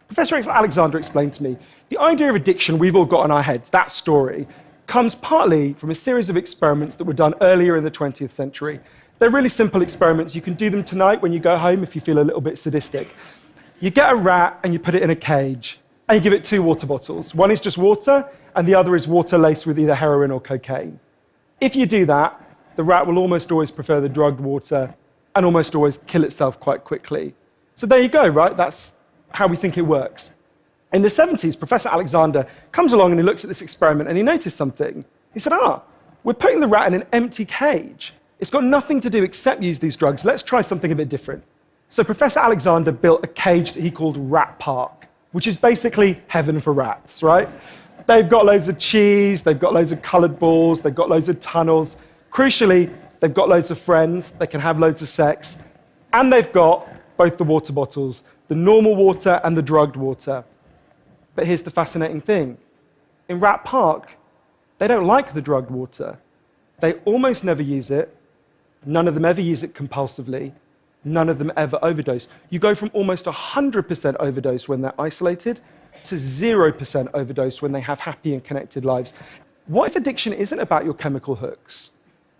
Professor Alexander explained to me, the idea of addiction we've all got in our heads, that story, comes partly from a series of experiments that were done earlier in the 20th century. They're really simple experiments. You can do them tonight when you go home if you feel a little bit sadistic. You get a rat and you put it in a cage, and you give it 2 water bottles. One is just water, and the other is water laced with either heroin or cocaine. If you do that, the rat will almost always prefer the drugged water and almost always kill itself quite quickly. So there you go, right? That's how we think it works. In the 70s, Professor Alexander comes along and he looks at this experiment and he noticed something. He said, we're putting the rat in an empty cage. It's got nothing to do except use these drugs. Let's try something a bit different. So Professor Alexander built a cage that he called Rat Park, which is basically heaven for rats, right? They've got loads of cheese, they've got loads of colored balls, they've got loads of tunnels. Crucially, they've got loads of friends, they can have loads of sex, and they've got both the water bottles, the normal water and the drugged water. But here's the fascinating thing. In Rat Park, they don't like the drugged water. They almost never use it. None of them ever use it compulsively. None of them ever overdose. You go from almost 100% overdose when they're isolated to 0% overdose when they have happy and connected lives. What if addiction isn't about your chemical hooks?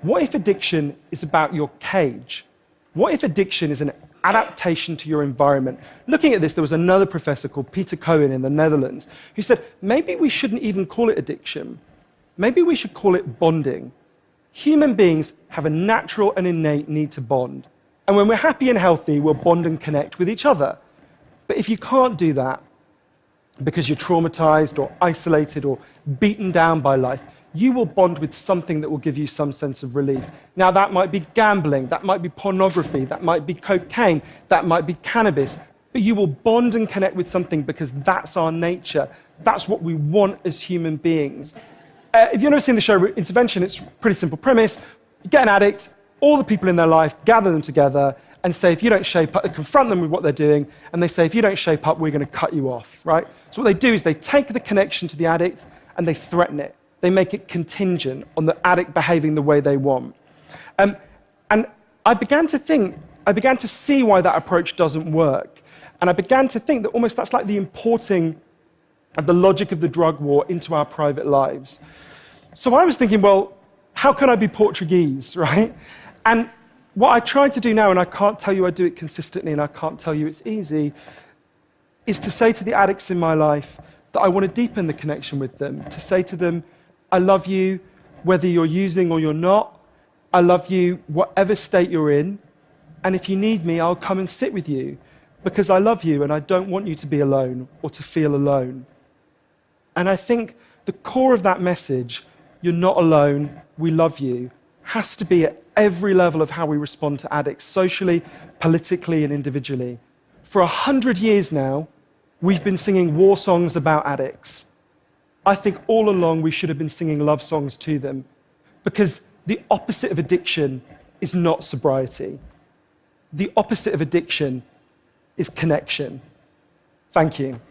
What if addiction is about your cage? What if addiction is an adaptation to your environment? Looking at this, there was another professor called Peter Cohen in the Netherlands who said, maybe we shouldn't even call it addiction. Maybe we should call it bonding. Human beings have a natural and innate need to bond. And when we're happy and healthy, we'll bond and connect with each other. But if you can't do that because you're traumatized or isolated or beaten down by life, you will bond with something that will give you some sense of relief. Now, that might be gambling, that might be pornography, that might be cocaine, that might be cannabis, but you will bond and connect with something because that's our nature. That's what we want as human beings. If you've never seen the show Intervention, it's a pretty simple premise. You get an addict, all the people in their life, gather them together and say, if you don't shape up, confront them with what they're doing, and they say, if you don't shape up, we're going to cut you off, right? So what they do is they take the connection to the addict and they threaten it. They make it contingent on the addict behaving the way they want. And I began to see why that approach doesn't work. And I began to think that almost that's like the importing of the logic of the drug war into our private lives. So I was thinking, well, how can I be Portuguese, right? And what I try to do now, and I can't tell you I do it consistently, and I can't tell you it's easy, is to say to the addicts in my life that I want to deepen the connection with them, to say to them, I love you whether you're using or you're not. I love you whatever state you're in. And if you need me, I'll come and sit with you because I love you and I don't want you to be alone or to feel alone. And I think the core of that message, you're not alone, we love you, has to be at every level of how we respond to addicts, socially, politically, and individually. For 100 years now, we've been singing war songs about addicts. I think all along we should have been singing love songs to them because the opposite of addiction is not sobriety. The opposite of addiction is connection. Thank you.